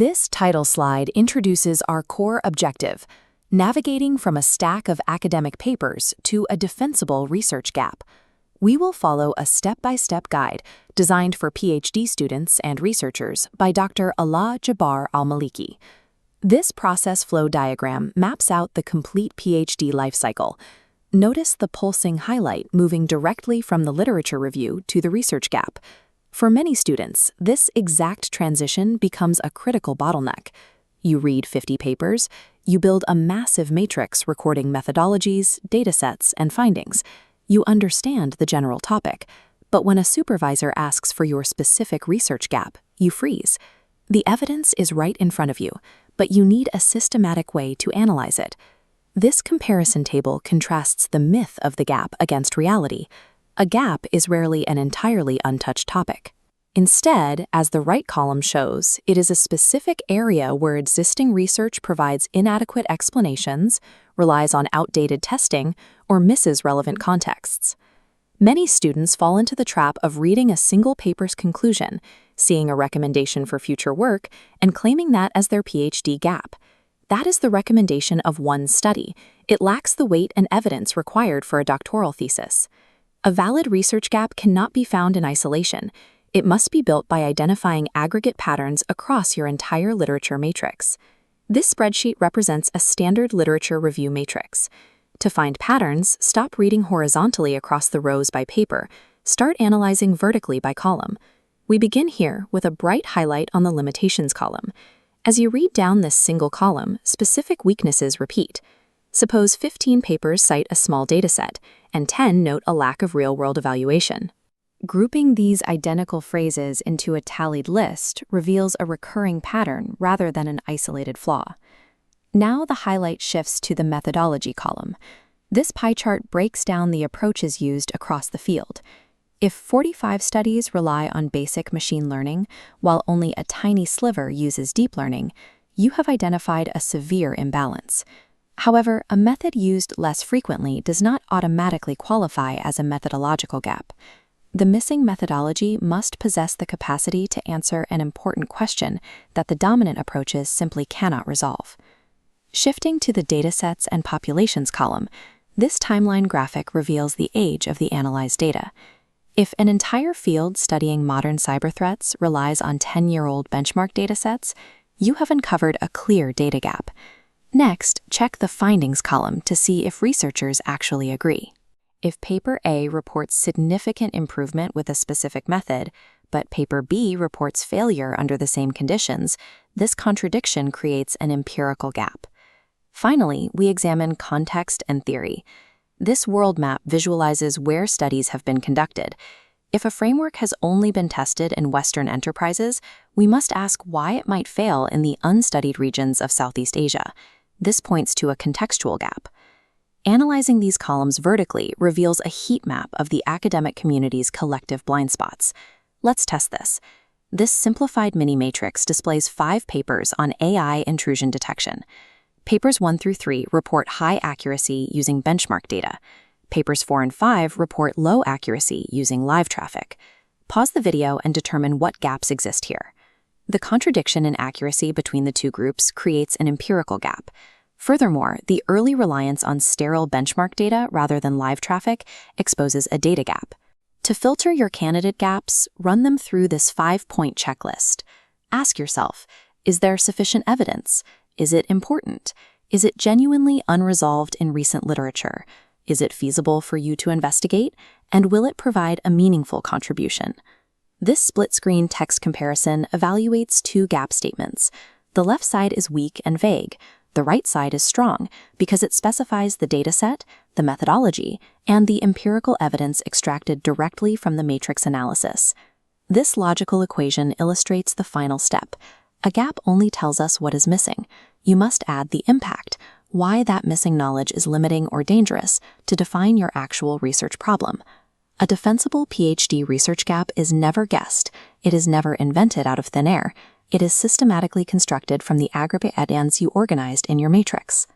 This title slide introduces our core objective, navigating from a stack of academic papers to a defensible research gap. We will follow a step-by-step guide designed for PhD students and researchers by Dr. Ala Jabbar Al-Maliki. This process flow diagram maps out the complete PhD lifecycle. Notice the pulsing highlight moving directly from the literature review to the research gap. For many students, this exact transition becomes a critical bottleneck. You read 50 papers, you build a massive matrix recording methodologies, datasets, and findings. You understand the general topic, but when a supervisor asks for your specific research gap, you freeze. The evidence is right in front of you, but you need a systematic way to analyze it. This comparison table contrasts the myth of the gap against reality. A gap is rarely an entirely untouched topic. Instead, as the right column shows, it is a specific area where existing research provides inadequate explanations, relies on outdated testing, or misses relevant contexts. Many students fall into the trap of reading a single paper's conclusion, seeing a recommendation for future work, and claiming that as their PhD gap. That is the recommendation of one study. It lacks the weight and evidence required for a doctoral thesis. A valid research gap cannot be found in isolation. It must be built by identifying aggregate patterns across your entire literature matrix. This spreadsheet represents a standard literature review matrix. To find patterns, stop reading horizontally across the rows by paper. Start analyzing vertically by column. We begin here with a bright highlight on the limitations column. As you read down this single column, specific weaknesses repeat. Suppose 15 papers cite a small dataset, and 10 note a lack of real-world evaluation. Grouping these identical phrases into a tallied list reveals a recurring pattern rather than an isolated flaw. Now the highlight shifts to the methodology column. This pie chart breaks down the approaches used across the field. If 45 studies rely on basic machine learning, while only a tiny sliver uses deep learning, you have identified a severe imbalance. However, a method used less frequently does not automatically qualify as a methodological gap. The missing methodology must possess the capacity to answer an important question that the dominant approaches simply cannot resolve. Shifting to the datasets and populations column, this timeline graphic reveals the age of the analyzed data. If an entire field studying modern cyber threats relies on 10-year-old benchmark datasets, you have uncovered a clear data gap. Next, check the findings column to see if researchers actually agree. If paper A reports significant improvement with a specific method, but paper B reports failure under the same conditions, this contradiction creates an empirical gap. Finally, we examine context and theory. This world map visualizes where studies have been conducted. If a framework has only been tested in Western enterprises, we must ask why it might fail in the unstudied regions of Southeast Asia. This points to a contextual gap. Analyzing these columns vertically reveals a heat map of the academic community's collective blind spots. Let's test this. This simplified mini-matrix displays 5 papers on AI intrusion detection. Papers 1 through 3 report high accuracy using benchmark data. Papers 4 and 5 report low accuracy using live traffic. Pause the video and determine what gaps exist here. The contradiction in accuracy between the two groups creates an empirical gap. Furthermore, the early reliance on sterile benchmark data rather than live traffic exposes a data gap. To filter your candidate gaps, run them through this 5-point checklist. Ask yourself, is there sufficient evidence? Is it important? Is it genuinely unresolved in recent literature? Is it feasible for you to investigate? And will it provide a meaningful contribution? This split-screen text comparison evaluates 2 gap statements. The left side is weak and vague. The right side is strong because it specifies the dataset, the methodology, and the empirical evidence extracted directly from the matrix analysis. This logical equation illustrates the final step. A gap only tells us what is missing. You must add the impact, why that missing knowledge is limiting or dangerous, to define your actual research problem. A defensible PhD research gap is never guessed. It is never invented out of thin air. It is systematically constructed from the aggregate evidence you organized in your matrix.